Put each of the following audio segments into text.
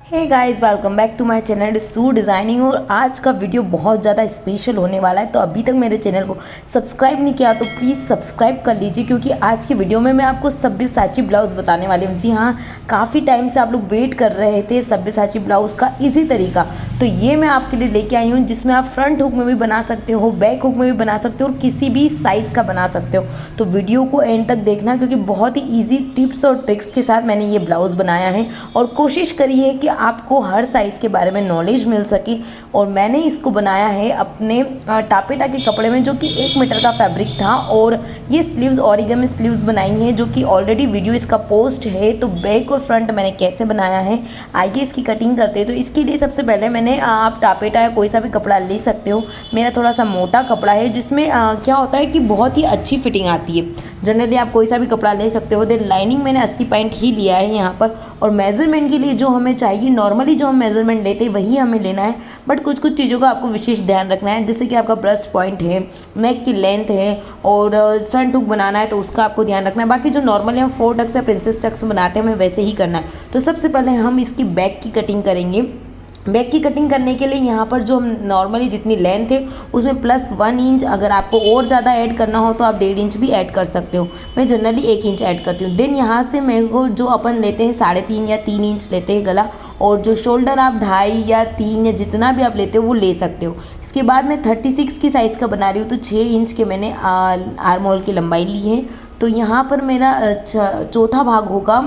Hey guys, welcome back to my channel Su designing. और आज का वीडियो बहुत ज़्यादा स्पेशल होने वाला है। तो अभी तक मेरे चैनल को सब्सक्राइब नहीं किया तो प्लीज़ सब्सक्राइब कर लीजिए, क्योंकि आज की वीडियो में मैं आपको सब्यसाची ब्लाउज़ बताने वाली हूँ। जी हाँ, काफ़ी टाइम से आप लोग वेट कर रहे थे सब्यसाची ब्लाउज़ का इसी तरीका। तो ये मैं आपके लिए लेके आई हूँ, जिसमें आप फ्रंट हुक में भी बना सकते हो, बैक हुक में भी बना सकते हो और किसी भी साइज़ का बना सकते हो। तो वीडियो को एंड तक देखना, क्योंकि बहुत ही ईजी टिप्स और ट्रिक्स के साथ मैंने ये ब्लाउज़ बनाया है। और कोशिश करी है कि आपको हर साइज़ के बारे में नॉलेज मिल सके। और मैंने इसको बनाया है अपने टापेटा के कपड़े में, जो कि 1 मीटर का फैब्रिक था। और ये स्लीव्स ओरिगामी स्लीव्स बनाई हैं, जो कि ऑलरेडी वीडियो इसका पोस्ट है। तो बैक और फ्रंट मैंने कैसे बनाया है, आइए इसकी कटिंग करते हैं। तो इसके लिए सबसे पहले मैंने आप टापेटा या कोई सा भी कपड़ा ले सकते हो। मेरा थोड़ा सा मोटा कपड़ा है, जिसमें क्या होता है कि बहुत ही अच्छी फिटिंग आती है। जनरली आप कोई सा भी कपड़ा ले सकते हो। देन लाइनिंग मैंने 80 पॉइंट ही लिया है यहाँ पर। और मेज़रमेंट के लिए जो हमें चाहिए, नॉर्मली जो हम मेज़रमेंट लेते हैं वही हमें लेना है। बट कुछ कुछ चीज़ों का आपको विशेष ध्यान रखना है, जैसे कि आपका ब्रेस्ट पॉइंट है, नेक की लेंथ है, और फ्रंट हुक बनाना है तो उसका आपको ध्यान रखना है। बाकी जो नॉर्मली हम 4 टक्स या प्रिंसेस टक्स बनाते हैं, हमें वैसे ही करना है। तो सबसे पहले हम इसकी बैक की कटिंग करेंगे। बैक की कटिंग करने के लिए यहाँ पर जो हम नॉर्मली जितनी लेंथ है उसमें +1 इंच, अगर आपको और ज़्यादा ऐड करना हो तो आप 1.5 इंच भी ऐड कर सकते हो। मैं जनरली 1 इंच ऐड करती हूँ। देन यहाँ से मेरे को जो अपन लेते हैं 3.5 या 3 इंच लेते हैं गला, और जो शोल्डर आप 2.5 या 3 या जितना भी आप लेते हो वो ले सकते हो। इसके बाद मैं 36 की साइज़ का बना रही हूँ, तो 6 इंच के मैंने आर्म होल की लंबाई ली है। तो यहाँ पर मेरा चौथा भाग होगा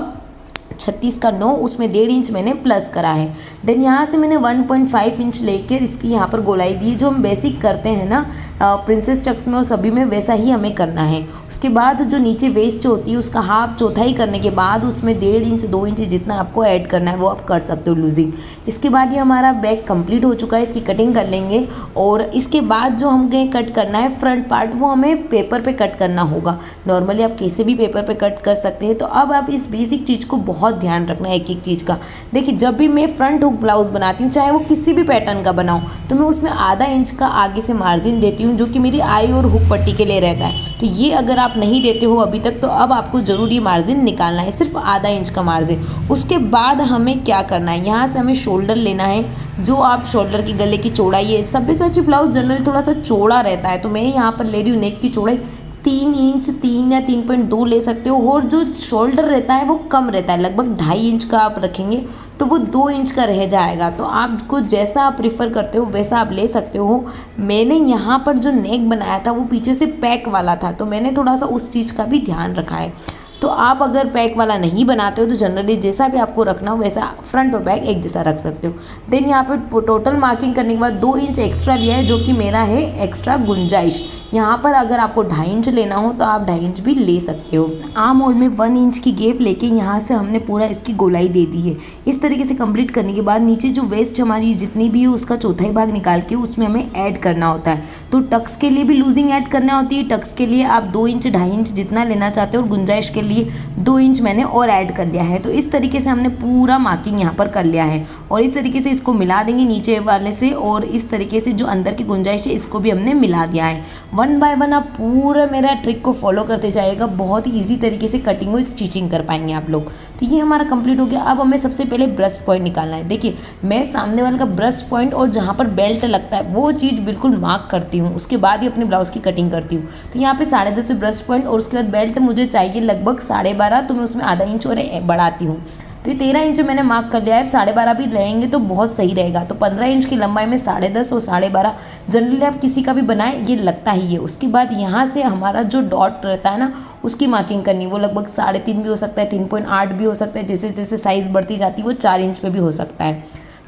36 का 9, उसमें 1.5 इंच मैंने प्लस करा है। देन यहाँ से मैंने 1.5 इंच लेकर इसकी यहाँ पर गोलाई दी, जो हम बेसिक करते हैं ना प्रिंसेस टक्स में और सभी में, वैसा ही हमें करना है। उसके बाद जो नीचे वेस्ट होती है उसका हाफ चौथाई करने के बाद उसमें 1.5 इंच 2 इंच जितना आपको ऐड करना है वो आप कर सकते हो लूजिंग। इसके बाद ये हमारा बैक कंप्लीट हो चुका है, इसकी कटिंग कर लेंगे। और इसके बाद जो हमें कट करना है फ्रंट पार्ट, वो हमें पेपर पे कट करना होगा। नॉर्मली आप कैसे भी पेपर पे कट कर सकते हैं। तो अब आप इस बेसिक चीज़ को बहुत ध्यान रखना है, एक एक चीज़ का। देखिए, जब भी मैं फ्रंट हुक ब्लाउज़ बनाती हूँ, चाहे वो किसी भी पैटर्न का बनाऊँ, तो मैं उसमें आधा इंच का आगे से मार्जिन देती हूँ, जो कि मेरी आई और हुक पट्टी के लिए रहता है। तो ये अगर आप नहीं देते हो अभी तक, तो अब आपको ज़रूर ये मार्जिन निकालना है, सिर्फ आधा इंच का मार्जिन। उसके बाद हमें क्या करना है, यहाँ से हमें शोल्डर लेना है। जो आप शोल्डर की गले की चौड़ाई है, सब्यसाची ब्लाउज़ जनरली थोड़ा सा चौड़ा रहता है, तो मैं यहाँ पर ले रही हूँ नेक की चौड़ाई 3 इंच, 3 या 3.2 ले सकते हो। और जो शोल्डर रहता है वो कम रहता है, लगभग 2.5 इंच का आप रखेंगे तो वो 2 इंच का रह जाएगा। तो आपको जैसा आप प्रेफर करते हो वैसा आप ले सकते हो। मैंने यहाँ पर जो नेक बनाया था वो पीछे से पैक वाला था, तो मैंने थोड़ा सा उस चीज़ का भी ध्यान रखा है। तो आप अगर पैक वाला नहीं बनाते हो तो जनरली जैसा भी आपको रखना हो वैसा फ्रंट और बैक एक जैसा रख सकते हो। देन यहाँ पर टोटल मार्किंग करने के बाद 2 इंच एक्स्ट्रा लिया है, जो कि मेरा है एक्स्ट्रा गुंजाइश। यहाँ पर अगर आपको 2.5 इंच लेना हो तो आप 2.5 इंच भी ले सकते हो। आर्म होल में 1 इंच की गैप लेके यहाँ से हमने पूरा इसकी गोलाई दे दी है। इस तरीके से कंप्लीट करने के बाद नीचे जो वेस्ट हमारी जितनी भी है उसका चौथाई भाग निकाल के उसमें हमें ऐड करना होता है। तो टक्स के लिए भी लूजिंग ऐड करना होती है। टक्स के लिए आप 2 इंच 2.5 इंच जितना लेना चाहते हो, और गुंजाइश के लिए 2 इंच मैंने और ऐड कर लिया है। तो इस तरीके से हमने पूरा मार्किंग यहाँ पर कर लिया है। और इस तरीके से इसको मिला देंगे नीचे वाले से, और इस तरीके से जो अंदर की गुंजाइश है इसको भी हमने मिला दिया है। 1 बाय 1 आप पूरा मेरा ट्रिक को फॉलो करते जाइएगा, बहुत ही ईजी तरीके से कटिंग और स्टिचिंग कर पाएंगे आप लोग। तो ये हमारा कंप्लीट हो गया। अब हमें सबसे पहले ब्रेस्ट पॉइंट निकालना है। देखिए, मैं सामने वाले का ब्रेस्ट पॉइंट और जहाँ पर बेल्ट लगता है वो चीज़ बिल्कुल मार्क करती हूँ, उसके बाद ही अपने ब्लाउज़ की कटिंग करती हूँ। तो यहाँ पे 10.5 पे ब्रेस्ट पॉइंट, और उसके बाद बेल्ट मुझे चाहिए लगभग 12.5, तो मैं उसमें आधा इंच और बढ़ाती हूँ। तो ये 13 इंच मैंने मार्क कर लिया है। 12.5 भी रहेंगे तो बहुत सही रहेगा। तो 15 इंच की लंबाई में 10.5 और 12.5 जनरली आप किसी का भी बनाएं ये लगता ही है। उसके बाद यहाँ से हमारा जो डॉट रहता है ना, उसकी मार्किंग करनी, वो लगभग 3.5 भी हो सकता है, 3.8 भी हो सकता है, जैसे जैसे साइज़ बढ़ती जाती है वो 4 इंच पे भी हो सकता है।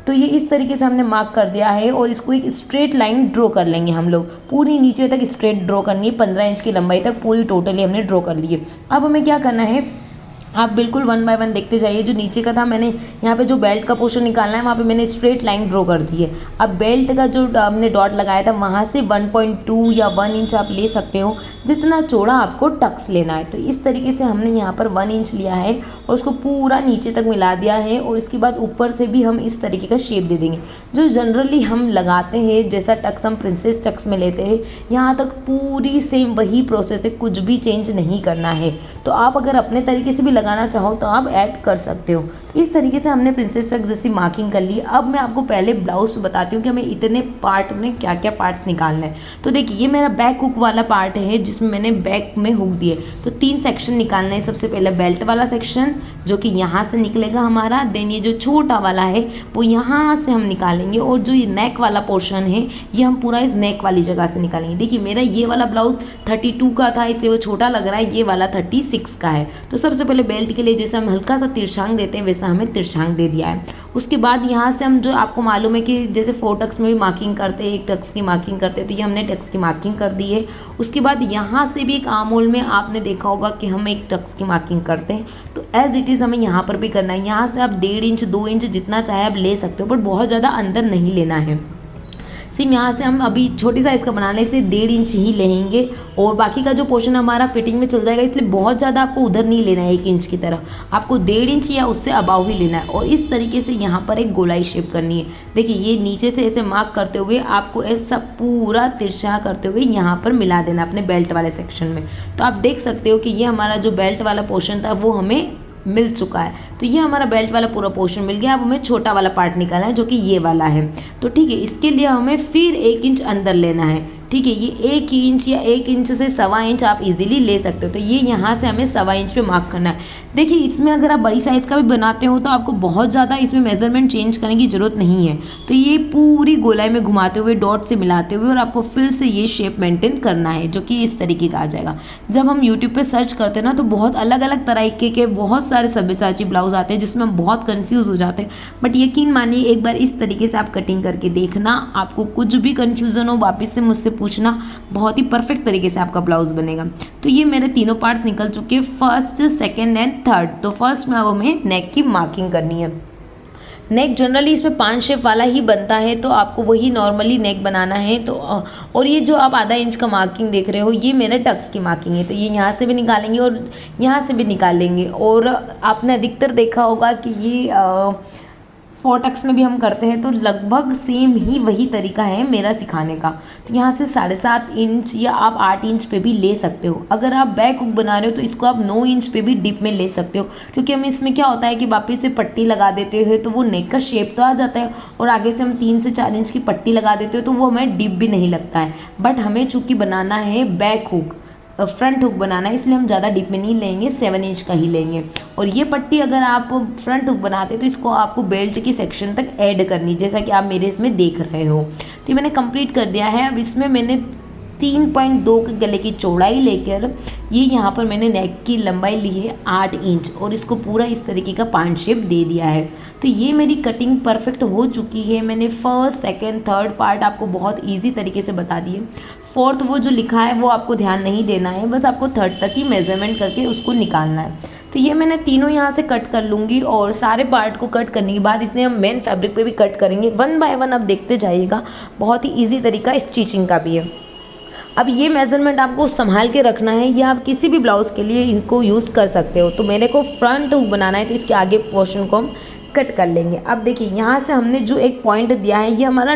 तो ये इस तरीके से हमने मार्क कर दिया है। और इसको एक स्ट्रेट लाइन ड्रॉ कर लेंगे हम लोग, पूरी नीचे तक स्ट्रेट ड्रॉ करनी है। 15 इंच की लंबाई तक पूरी टोटली हमने ड्रॉ कर ली है। अब हमें क्या करना है, आप बिल्कुल 1 बाय 1 देखते जाइए। जो नीचे का था, मैंने यहाँ पे जो बेल्ट का पोर्शन निकालना है वहाँ पे मैंने स्ट्रेट लाइन ड्रॉ कर दी है। अब बेल्ट का जो हमने डॉट लगाया था वहाँ से 1.2 या 1 इंच आप ले सकते हो, जितना चौड़ा आपको टक्स लेना है। तो इस तरीके से हमने यहाँ पर 1 इंच लिया है और उसको पूरा नीचे तक मिला दिया है। और इसके बाद ऊपर से भी हम इस तरीके का शेप दे देंगे, जो जनरली हम लगाते हैं, जैसा टक्स हम प्रिंसेस टक्स में लेते हैं। यहाँ तक पूरी सेम वही प्रोसेस है, कुछ भी चेंज नहीं करना है। तो आप अगर अपने तरीके से भी लगाना चाहो तो आप ऐड कर सकते हो। तो इस तरीके से हमने प्रिंसेस कट जैसी मार्किंग कर ली। अब मैं आपको पहले ब्लाउज बताती हूँ कि हमें इतने पार्ट में क्या क्या पार्ट्स निकालना है। तो देखिए ये मेरा बैक हुक वाला पार्ट है जिसमें मैंने बैक में हुक दिए। तो 3 सेक्शन निकालना है। सबसे पहले बेल्ट वाला सेक्शन जो कि यहाँ से निकलेगा हमारा, देन ये जो छोटा वाला है वो यहाँ से हम निकालेंगे, और जो ये नेक वाला पोर्शन है ये हम पूरा इस नेक वाली जगह से निकालेंगे। देखिए मेरा ये वाला ब्लाउज 32 का था इसलिए वो छोटा लग रहा है, ये वाला 36 का है। तो सबसे पहले बेल्ट के लिए जैसे हम हल्का सा तिरछांग देते हैं वैसा हमें तिरछांग दे दिया है। उसके बाद यहाँ से हम जो आपको मालूम है कि जैसे 4 टक्स में भी मार्किंग करते हैं, 1 टक्स की मार्किंग करते हैं, तो ये हमने टक्स की मार्किंग कर दी है। उसके बाद यहाँ से भी एक आर्म होल में आपने देखा होगा कि हम 1 टक्स की मार्किंग करते हैं, तो एज इट इज़ हमें यहाँ पर भी करना है। यहाँ से आप 1.5 इंच 2 इंच जितना चाहे आप ले सकते हो, बट बहुत ज़्यादा अंदर नहीं लेना है। सिम यहाँ से हम अभी छोटी साइज़ का बनाने से 1.5 इंच ही लेंगे, और बाकी का जो पोर्शन हमारा फिटिंग में चल जाएगा, इसलिए बहुत ज़्यादा आपको उधर नहीं लेना है 1 इंच की तरह, आपको 1.5 इंच या उससे अबाव ही लेना है। और इस तरीके से यहाँ पर एक गोलाई शेप करनी है। देखिए ये नीचे से ऐसे मार्क करते हुए आपको ऐसा पूरा तिरछा करते हुए यहाँ पर मिला देना अपने बेल्ट वाले सेक्शन में। तो आप देख सकते हो कि ये हमारा जो बेल्ट वाला पोर्शन था वो हमें मिल चुका है। तो ये हमारा बेल्ट वाला पूरा पोर्शन मिल गया। अब हमें छोटा वाला पार्ट निकालना है जो कि ये वाला है। तो ठीक है, इसके लिए हमें फिर 1 इंच अंदर लेना है। ठीक है, ये 1 इंच या 1 इंच से 1.25 इंच आप इजीली ले सकते हो। तो ये यहाँ से हमें 1.25 इंच पे मार्क करना है। देखिए इसमें अगर आप बड़ी साइज़ का भी बनाते हो तो आपको बहुत ज़्यादा इसमें मेजरमेंट चेंज करने की ज़रूरत नहीं है। तो ये पूरी गोलाई में घुमाते हुए डॉट से मिलाते हुए और आपको फिर से ये शेप मेंटेन करना है जो कि इस तरीके का आ जाएगा। जब हम यूट्यूब पे सर्च करते हैं ना तो बहुत अलग अलग तरीके के बहुत सारे सब्यसाची ब्लाउज आते हैं जिसमें हम बहुत कन्फ्यूज़ हो जाते हैं। बट यकीन मानिए एक बार इस तरीके से आप कटिंग करके देखना, आपको कुछ भी कन्फ्यूज़न हो वापस से मुझसे पूछना, बहुत ही परफेक्ट तरीके से आपका ब्लाउज बनेगा। तो ये मेरे तीनों पार्ट्स निकल चुके हैं, फर्स्ट, सेकंड एंड थर्ड। तो फर्स्ट में अब हमें नेक की मार्किंग करनी है। नेक जनरली इसमें 5 शेप वाला ही बनता है, तो आपको वही नॉर्मली नेक बनाना है। तो और ये जो आप आधा इंच का मार्किंग देख रहे हो ये मेरे टक्स की मार्किंग है। तो ये यहाँ से भी निकालेंगे और यहाँ से भी निकालेंगे। और आपने अधिकतर देखा होगा कि ये 4 टक्स में भी हम करते हैं, तो लगभग सेम ही वही तरीका है मेरा सिखाने का। तो यहाँ से 7.5 इंच या आप 8 इंच पे भी ले सकते हो। अगर आप बैक हुक बना रहे हो तो इसको आप 9 इंच पे भी डिप में ले सकते हो, क्योंकि हम इसमें क्या होता है कि वापस से पट्टी लगा देते हैं तो वो नेक का शेप तो आ जाता है, और आगे से हम 3 से 4 इंच की पट्टी लगा देते हो तो वो हमें डिप भी नहीं लगता है। बट हमें चूँकि बनाना है बैक हुक, फ्रंट हुक बनाना है, इसलिए हम ज़्यादा डीप में नहीं लेंगे, 7 इंच का ही लेंगे। और ये पट्टी अगर आप फ्रंट हुक बनाते तो इसको आपको बेल्ट की सेक्शन तक ऐड करनी, जैसा कि आप मेरे इसमें देख रहे हो। तो ये मैंने कंप्लीट कर दिया है। अब इसमें मैंने 3.2 के गले की चौड़ाई लेकर ये यहाँ पर मैंने नेक की लंबाई ली है 8 इंच, और इसको पूरा इस तरीके का पान शेप दे दिया है। तो ये मेरी कटिंग परफेक्ट हो चुकी है। मैंने फर्स्ट, सेकंड, थर्ड पार्ट आपको बहुत इजी तरीके से बता दिए। फोर्थ वो जो लिखा है वो आपको ध्यान नहीं देना है, बस आपको थर्ड तक ही मेजरमेंट करके उसको निकालना है। तो ये मैंने तीनों यहाँ से कट कर लूँगी, और सारे पार्ट को कट करने के बाद इसने हम मेन फैब्रिक पे भी कट करेंगे। 1 बाय 1 आप देखते जाइएगा, बहुत ही ईजी तरीका स्टिचिंग का भी है। अब ये मेज़रमेंट आपको संभाल के रखना है, या आप किसी भी ब्लाउज़ के लिए इनको यूज़ कर सकते हो। तो मेरे को फ्रंट हुक बनाना है तो इसके आगे पोर्शन को हम कट कर लेंगे। अब देखिए यहाँ से हमने जो एक पॉइंट दिया है ये हमारा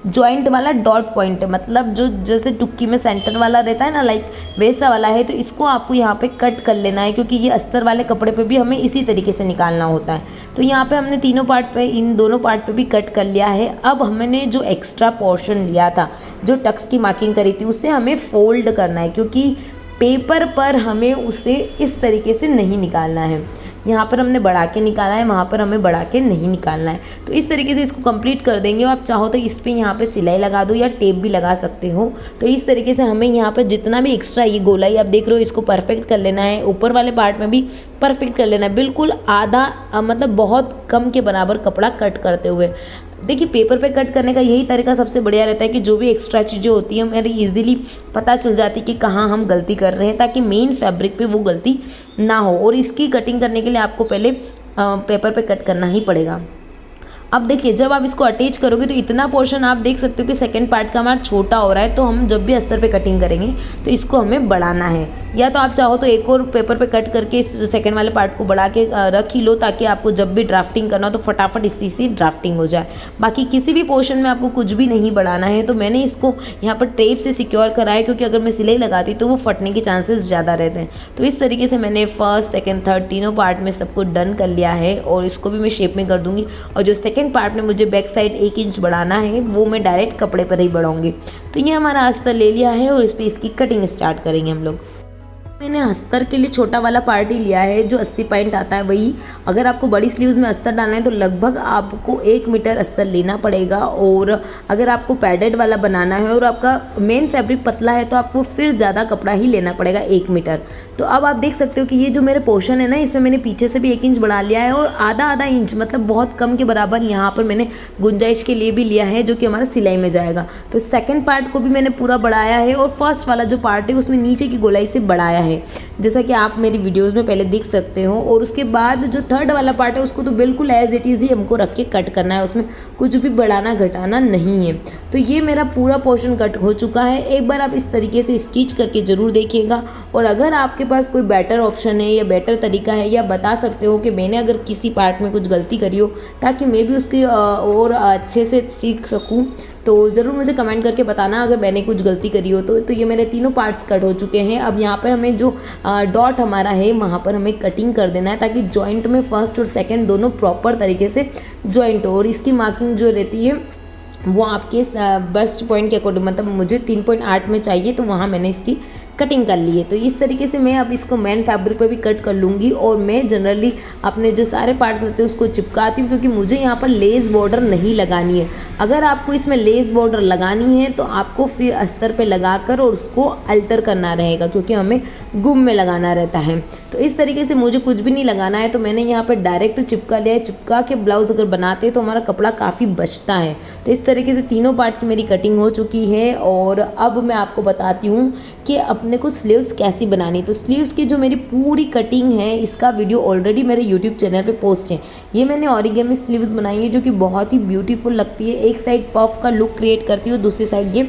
जॉइंट वाला डॉट पॉइंट है, मतलब जो जैसे टुक्की में सेंटर वाला रहता है ना, लाइक वैसा वाला है। तो इसको आपको यहाँ पे कट कर लेना है, क्योंकि ये अस्तर वाले कपड़े पे भी हमें इसी तरीके से निकालना होता है। तो यहाँ पे हमने तीनों पार्ट पे, इन दोनों पार्ट पे भी कट कर लिया है। अब हमने जो एक्स्ट्रा पोर्शन लिया था, जो टक्स की मार्किंग करी थी, उसे हमें फोल्ड करना है, क्योंकि पेपर पर हमें उसे इस तरीके से नहीं निकालना है। यहाँ पर हमने बढ़ा के निकाला है, वहाँ पर हमें बढ़ा के नहीं निकालना है। तो इस तरीके से इसको कंप्लीट कर देंगे। और आप चाहो तो इस पर यहाँ पे सिलाई लगा दो या टेप भी लगा सकते हो। तो इस तरीके से हमें यहाँ पर जितना भी एक्स्ट्रा ये गोलाई आप देख रहे हो इसको परफेक्ट कर लेना है। ऊपर वाले पार्ट में भी परफेक्ट कर लेना है, बिल्कुल आधा मतलब बहुत कम के बराबर कपड़ा कट करते हुए। देखिए पेपर पे कट करने का यही तरीका सबसे बढ़िया रहता है कि जो भी एक्स्ट्रा चीज़ें होती हैं हमें इजीली पता चल जाती है कि कहाँ हम गलती कर रहे हैं, ताकि मेन फैब्रिक पे वो गलती ना हो। और इसकी कटिंग करने के लिए आपको पहले पेपर पे कट करना ही पड़ेगा। अब देखिए जब आप इसको अटैच करोगे तो इतना पोर्शन आप देख सकते हो कि सेकंड पार्ट का हमारा छोटा हो रहा है, तो हम जब भी अस्तर पे कटिंग करेंगे तो इसको हमें बढ़ाना है। या तो आप चाहो तो एक और पेपर पे कट करके इस सेकंड वाले पार्ट को बढ़ा के रख ही लो, ताकि आपको जब भी ड्राफ्टिंग करना हो तो फटाफट इसी से ड्राफ्टिंग हो जाए। बाकी किसी भी पोर्शन में आपको कुछ भी नहीं बढ़ाना है। तो मैंने इसको यहाँ पर टेप से सिक्योर करा है, क्योंकि अगर मैं सिलाई लगाती तो वो फटने के चांसेस ज़्यादा रहते हैं। तो इस तरीके से मैंने फर्स्ट सेकेंड थर्ड तीनों पार्ट में सबको डन कर लिया है, और इसको भी मैं शेप में कर दूँगी। और जो सेकेंड पार्ट में मुझे बैक साइड 1 इंच बढ़ाना है वो मैं डायरेक्ट कपड़े पर ही बढ़ाऊँगी। तो ये हमारा अस्तर ले लिया है और इस पर इसकी कटिंग स्टार्ट करेंगे हम लोग। मैंने अस्तर के लिए छोटा वाला पार्ट ही लिया है जो 80 पॉइंट आता है वही। अगर आपको बड़ी स्लीव्स में अस्तर डालना है तो लगभग आपको 1 मीटर अस्तर लेना पड़ेगा। और अगर आपको पैडेड वाला बनाना है और आपका मेन फैब्रिक पतला है तो आपको फिर ज़्यादा कपड़ा ही लेना पड़ेगा 1 मीटर। तो अब आप देख सकते हो कि ये जो मेरे पोर्शन है ना, इसमें मैंने पीछे से भी 1 इंच बढ़ा लिया है, और आधा इंच मतलब बहुत कम के बराबर यहाँ पर मैंने गुंजाइश के लिए भी लिया है, जो कि हमारा सिलाई में जाएगा। तो सेकेंड पार्ट को भी मैंने पूरा बढ़ाया है, और फर्स्ट वाला जो पार्ट है उसमें नीचे की गोलाई से बढ़ाया है, जैसा कि आप मेरी वीडियोस में पहले देख सकते हो। और उसके बाद जो थर्ड वाला पार्ट है उसको तो बिल्कुल एज इट इज़ ही हमको रख के कट करना है, उसमें कुछ भी बढ़ाना घटाना नहीं है। तो ये मेरा पूरा पोर्शन कट हो चुका है। एक बार आप इस तरीके से स्टिच करके ज़रूर देखिएगा, और अगर आपके पास कोई बेटर ऑप्शन है या बेटर तरीका है, या बता सकते हो कि मैंने अगर किसी पार्ट में कुछ गलती करी हो ताकि मैं भी उसकी और अच्छे से सीख सकूँ, तो ज़रूर मुझे कमेंट करके बताना अगर मैंने कुछ गलती करी हो तो ये मेरे तीनों पार्ट्स कट हो चुके हैं। अब यहाँ पर हमें जो डॉट हमारा है वहाँ पर हमें कटिंग कर देना है, ताकि जॉइंट में फर्स्ट और सेकंड दोनों प्रॉपर तरीके से जॉइंट हो। और इसकी मार्किंग जो रहती है वो आपके बस्ट पॉइंट के अकॉर्डिंग, मतलब मुझे 3.8 में चाहिए, तो वहाँ मैंने इसकी कटिंग कर ली है। तो इस तरीके से मैं अब इसको मेन फैब्रिक पे भी कट कर लूँगी। और मैं जनरली अपने जो सारे पार्ट्स रहते हैं उसको चिपकाती हूँ, क्योंकि मुझे यहाँ पर लेस बॉर्डर नहीं लगानी है। अगर आपको इसमें लेस बॉर्डर लगानी है तो आपको फिर अस्तर पे लगाकर और उसको अल्टर करना रहेगा, क्योंकि हमें गुम में लगाना रहता है। तो इस तरीके से मुझे कुछ भी नहीं लगाना है, तो मैंने यहाँ पर डायरेक्ट चिपका लिया है। चिपका के ब्लाउज़ अगर बनाते हैं तो हमारा कपड़ा काफ़ी बचता है। तो इस तरीके से तीनों पार्ट की मेरी कटिंग हो चुकी है। और अब मैं आपको बताती हूँ कि अपने को स्लीव्स कैसी बनानी। तो स्लीव्स की जो मेरी पूरी कटिंग है इसका वीडियो ऑलरेडी मेरे यूट्यूब चैनल पे पोस्ट है। ये मैंने ऑरिगेमी स्लीव्स बनाई है, जो कि बहुत ही ब्यूटीफुल लगती है। एक साइड पफ का लुक क्रिएट करती है, दूसरी साइड ये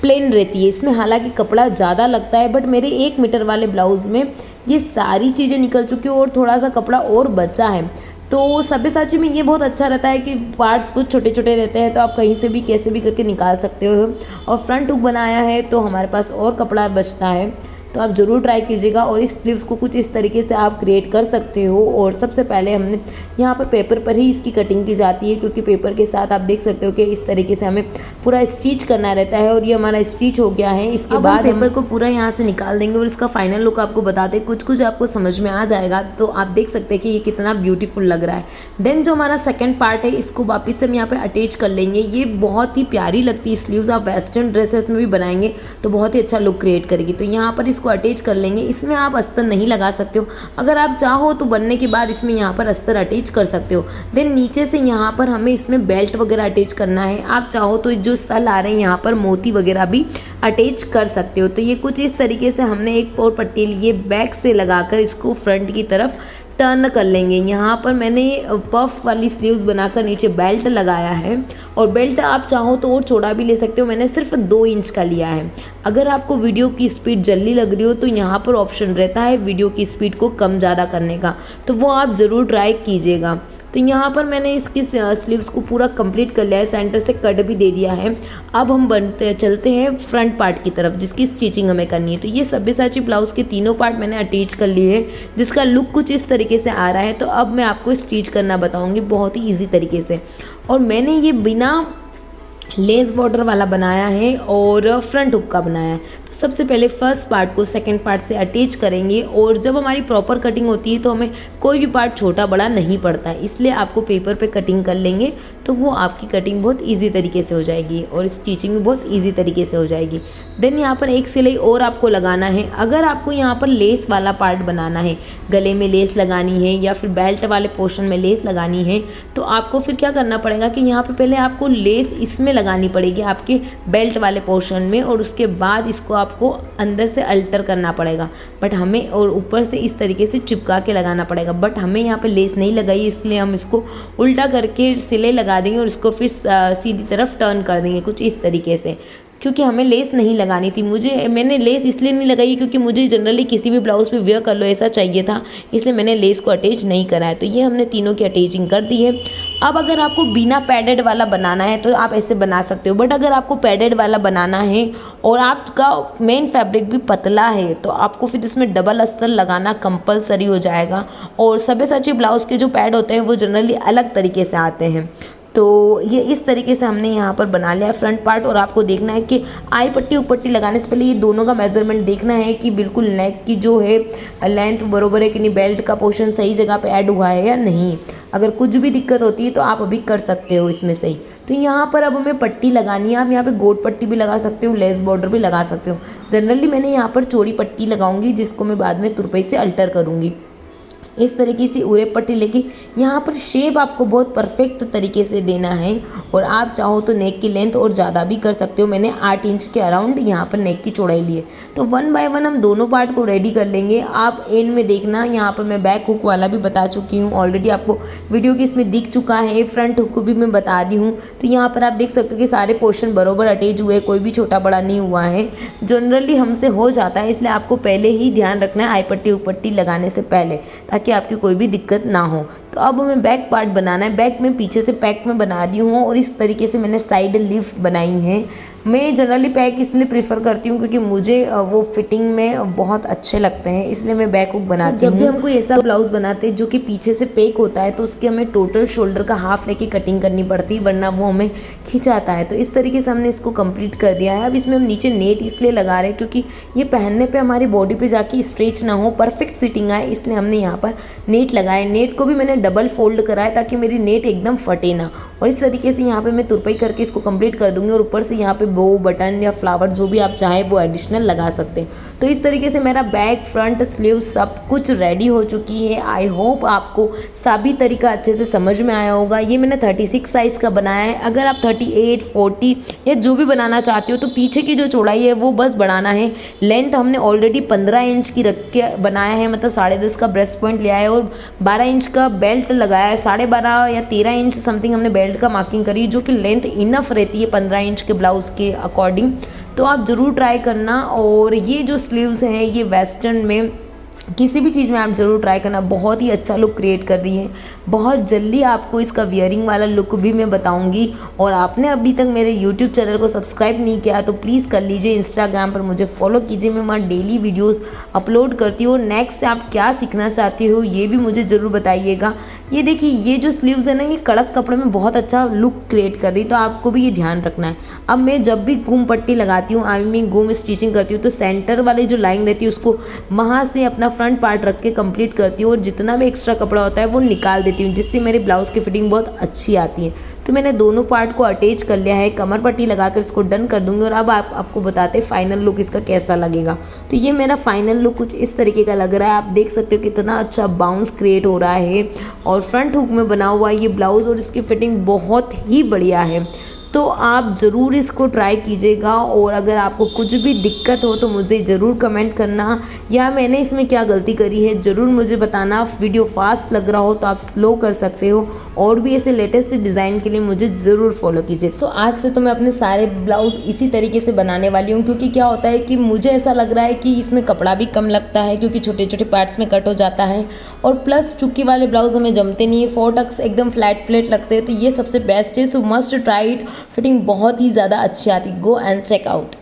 प्लेन रहती है। इसमें हालांकि कपड़ा ज़्यादा लगता है, बट मेरे 1 मीटर वाले ब्लाउज़ में ये सारी चीज़ें निकल चुकी है और थोड़ा सा कपड़ा और बचा है। तो सब्यसाची में ये बहुत अच्छा रहता है कि पार्ट्स कुछ छोटे छोटे रहते हैं, तो आप कहीं से भी कैसे भी करके निकाल सकते हो। और फ्रंट हुक बनाया है तो हमारे पास और कपड़ा बचता है, तो आप ज़रूर ट्राई कीजिएगा। और इस स्लीव्स को कुछ इस तरीके से आप क्रिएट कर सकते हो। और सबसे पहले हमने यहाँ पर पेपर पर ही इसकी कटिंग की जाती है, क्योंकि पेपर के साथ आप देख सकते हो कि इस तरीके से हमें पूरा स्टिच करना रहता है। और ये हमारा स्टिच हो गया है। इसके बाद पेपर को पूरा यहाँ से निकाल देंगे और इसका फाइनल लुक आपको बताते हैं। कुछ आपको समझ में आ जाएगा, तो आप देख सकते हैं कि ये कितना ब्यूटीफुल लग रहा है। देन जो हमारा सेकेंड पार्ट है इसको वापस से हम यहाँ पर अटैच कर लेंगे। ये बहुत ही प्यारी लगती है स्लीव्स, आप वेस्टर्न ड्रेसेस में भी बनाएंगे तो बहुत ही अच्छा लुक क्रिएट करेगी। तो यहाँ पर इसको अटैच कर लेंगे। इसमें आप अस्तर नहीं लगा सकते हो, अगर आप चाहो तो बनने के बाद इसमें यहाँ पर अस्तर अटैच कर सकते हो। देन नीचे से यहाँ पर हमें इसमें बेल्ट वगैरह अटैच करना है। आप चाहो तो जो सल आ रहे हैं यहाँ पर मोती वगैरह भी अटैच कर सकते हो। तो ये कुछ इस तरीके से हमने एक और पट्टी लिए, बैक से लगाकर इसको फ्रंट की तरफ टर्न कर लेंगे। यहाँ पर मैंने पफ वाली स्लीव्स बनाकर नीचे बेल्ट लगाया है, और बेल्ट आप चाहो तो और चौड़ा भी ले सकते हो। मैंने सिर्फ 2 इंच का लिया है। अगर आपको वीडियो की स्पीड जल्दी लग रही हो तो यहाँ पर ऑप्शन रहता है वीडियो की स्पीड को कम ज़्यादा करने का, तो वो आप ज़रूर ट्राई कीजिएगा। तो यहाँ पर मैंने इसकी स्लीव्स को पूरा कंप्लीट कर लिया है, सेंटर से कट भी दे दिया है। अब हम चलते हैं फ्रंट पार्ट की तरफ, जिसकी स्टिचिंग हमें करनी है। तो ये सब्यसाची ब्लाउज़ के तीनों पार्ट मैंने अटैच कर लिए हैं, जिसका लुक कुछ इस तरीके से आ रहा है। तो अब मैं आपको स्टिच करना बताऊँगी बहुत ही ईजी तरीके से। और मैंने ये बिना लेस बॉर्डर वाला बनाया है और फ्रंट हुक का बनाया है। तो सबसे पहले फर्स्ट पार्ट को सेकंड पार्ट से अटैच करेंगे, और जब हमारी प्रॉपर कटिंग होती है तो हमें कोई भी पार्ट छोटा बड़ा नहीं पड़ता है, इसलिए आपको पेपर पे कटिंग कर लेंगे तो वो आपकी कटिंग बहुत इजी तरीके से हो जाएगी और स्टिचिंग भी बहुत इजी तरीके से हो जाएगी। देन यहाँ पर एक सिलाई और आपको लगाना है। अगर आपको यहाँ पर लेस वाला पार्ट बनाना है, गले में लेस लगानी है या फिर बेल्ट वाले पोर्शन में लेस लगानी है, तो आपको फिर क्या करना पड़ेगा कि यहाँ पे पहले आपको लेस इसमें लगानी पड़ेगी आपके बेल्ट वाले पोर्शन में, और उसके बाद इसको आपको अंदर से अल्टर करना पड़ेगा। बट हमें और ऊपर से इस तरीके से चिपका के लगाना पड़ेगा। बट हमें यहाँ पे लेस नहीं लगाई, इसलिए हम इसको उल्टा करके सिलाई लगा लगा देंगे और इसको फिर सीधी तरफ टर्न कर देंगे कुछ इस तरीके से, क्योंकि हमें लेस नहीं लगानी थी। मैंने लेस इसलिए नहीं लगाई क्योंकि मुझे जनरली किसी भी ब्लाउज़ पे वेयर कर लो ऐसा चाहिए था, इसलिए मैंने लेस को अटैच नहीं करा है। तो ये हमने तीनों की अटैचिंग कर दी है। अब अगर आपको बिना पैडेड वाला बनाना है तो आप ऐसे बना सकते हो, बट अगर आपको पैडेड वाला बनाना है और आपका मेन फैब्रिक भी पतला है तो आपको फिर इसमें डबल अस्तर लगाना कंपलसरी हो जाएगा। और सब्यसाची ब्लाउज़ के जो पैड होते हैं वो जनरली अलग तरीके से आते हैं। तो ये इस तरीके से हमने यहाँ पर बना लिया फ्रंट पार्ट। और आपको देखना है कि आई पट्टी उपट्टी लगाने से पहले ये दोनों का मेजरमेंट देखना है कि बिल्कुल नेक की जो है लेंथ बरोबर है कि नहीं, बेल्ट का पोर्शन सही जगह पे ऐड हुआ है या नहीं। अगर कुछ भी दिक्कत होती है तो आप अभी कर सकते हो इसमें सही। तो यहाँ पर अब हमें पट्टी लगानी है। आप यहाँ पे गोट पट्टी भी लगा सकते हो, लेस बॉर्डर भी लगा सकते हो। जनरली मैंने यहाँ पर चौड़ी पट्टी लगाऊंगी जिसको मैं बाद में तुरपाई से अल्टर करूँगी। इस तरीके से उरे पट्टी लेके यहाँ पर शेप आपको बहुत परफेक्ट तरीके से देना है। और आप चाहो तो नेक की लेंथ और ज़्यादा भी कर सकते हो। मैंने 8 इंच के अराउंड यहाँ पर नेक की चौड़ाई ली है। तो 1 बाय 1 हम दोनों पार्ट को रेडी कर लेंगे। आप एंड में देखना, यहाँ पर मैं बैक हुक वाला भी बता चुकी हूँ ऑलरेडी, आपको वीडियो की इसमें दिख चुका है। फ्रंट हुक को भी मैं बता दी हूँ। तो यहाँ पर आप देख सकते हो कि सारे पोर्शन बरोबर अटैच हुए, कोई भी छोटा बड़ा नहीं हुआ है। जनरली हमसे हो जाता है, इसलिए आपको पहले ही ध्यान रखना है आई पट्टी उपट्टी लगाने से पहले, ताकि आपकी कोई भी दिक्कत ना हो। तो अब हमें बैक पार्ट बनाना है। बैक में पीछे से पैक में बना रही हूँ और इस तरीके से मैंने साइड लीफ बनाई है। मैं जनरली पैक इसलिए प्रीफर करती हूँ क्योंकि मुझे वो फिटिंग में बहुत अच्छे लगते हैं, इसलिए मैं बैक हुक बनाती हूँ। जब भी हम कोई ऐसा ब्लाउज़ बनाते हैं जो कि पीछे से पैक होता है तो उसकी हमें टोटल शोल्डर का हाफ लेके कटिंग करनी पड़ती है, वरना वो हमें खिंचाता है। तो इस तरीके से हमने इसको कंप्लीट कर दिया है। अब इसमें हम नीचे नेट इसलिए लगा रहे हैं क्योंकि ये पहनने पर हमारी बॉडी पर जाके स्ट्रेच ना हो, परफेक्ट फिटिंग आए, इसलिए हमने यहाँ पर नेट लगाए। नेट को भी मैंने डबल फोल्ड करा है ताकि मेरी नेट एकदम फटे ना। और इस तरीके से यहाँ पे मैं तुरपाई करके इसको कंप्लीट कर दूंगी। और ऊपर से यहाँ पे बो बटन या फ्लावर जो भी आप चाहें वो एडिशनल लगा सकते हैं। तो इस तरीके से मेरा बैक फ्रंट स्लीव सब कुछ रेडी हो चुकी है। आई होप आपको सभी तरीका अच्छे से समझ में आया होगा। ये मैंने 36 साइज़ का बनाया है। अगर आप 38, 40 या जो भी बनाना चाहते हो तो पीछे की जो चौड़ाई है वो बस बढ़ाना है। लेंथ हमने ऑलरेडी 15 इंच की रख के बनाया है, मतलब 10.5 का ब्रेस्ट पॉइंट लिया है और 12 इंच का बेल्ट लगाया है। 12.5 या 13 इंच समथिंग हमने बेल्ट का मार्किंग करी, जो कि लेंथ इनफ रहती है 15 इंच के ब्लाउज़ के अकॉर्डिंग। तो आप ज़रूर ट्राई करना। और ये जो स्लीव्स हैं ये वेस्टर्न में किसी भी चीज़ में आप ज़रूर ट्राई करना, बहुत ही अच्छा लुक क्रिएट कर रही है। बहुत जल्दी आपको इसका वियरिंग वाला लुक भी मैं बताऊंगी। और आपने अभी तक मेरे YouTube चैनल को सब्सक्राइब नहीं किया तो प्लीज़ कर लीजिए। इंस्टाग्राम पर मुझे फॉलो कीजिए, मैं वहाँ डेली वीडियोस अपलोड करती हूँ। नेक्स्ट आप क्या सीखना चाहते हो ये भी मुझे ज़रूर बताइएगा। ये देखिए, ये जो स्लीव्स है ना, ये कड़क कपड़े में बहुत अच्छा लुक क्रिएट कर रही है, तो आपको भी ये ध्यान रखना है। अब मैं जब भी घूम पट्टी लगाती हूँ, आई मीन घूम स्टिचिंग करती हूँ, तो सेंटर वाली जो लाइन रहती है उसको वहाँ से अपना फ्रंट पार्ट रख के कंप्लीट करती हूँ। और जितना भी एक्स्ट्रा कपड़ा होता है वो निकाल देती हूँ, जिससे मेरे ब्लाउज़ की फिटिंग बहुत अच्छी आती है। तो मैंने दोनों पार्ट को अटैच कर लिया है, कमर पट्टी लगाकर इसको डन कर दूंगी। और अब आपको बताते हैं फाइनल लुक इसका कैसा लगेगा। तो ये मेरा फाइनल लुक कुछ इस तरीके का लग रहा है। आप देख सकते हो कितना अच्छा बाउंस क्रिएट हो रहा है और फ्रंट हुक में बना हुआ ये ब्लाउज़, और इसकी फिटिंग बहुत ही बढ़िया है। तो आप ज़रूर इसको ट्राई कीजिएगा। और अगर आपको कुछ भी दिक्कत हो तो मुझे ज़रूर कमेंट करना, या मैंने इसमें क्या गलती करी है ज़रूर मुझे बताना। वीडियो फास्ट लग रहा हो तो आप स्लो कर सकते हो। और भी ऐसे लेटेस्ट डिज़ाइन के लिए मुझे ज़रूर फॉलो कीजिए। तो आज से तो मैं अपने सारे ब्लाउज़ इसी तरीके से बनाने वाली हूँ, क्योंकि क्या होता है कि मुझे ऐसा लग रहा है कि इसमें कपड़ा भी कम लगता है, क्योंकि छोटे छोटे पार्ट्स में कट हो जाता है। और प्लस चुक्की वाले ब्लाउज़ हमें जमते नहीं है, 4 टक्स एकदम फ्लैट लगते हैं। तो ये सबसे बेस्ट है, so must try it. Fitting बहुत ही ज़्यादा अच्छी आती। Go and check out.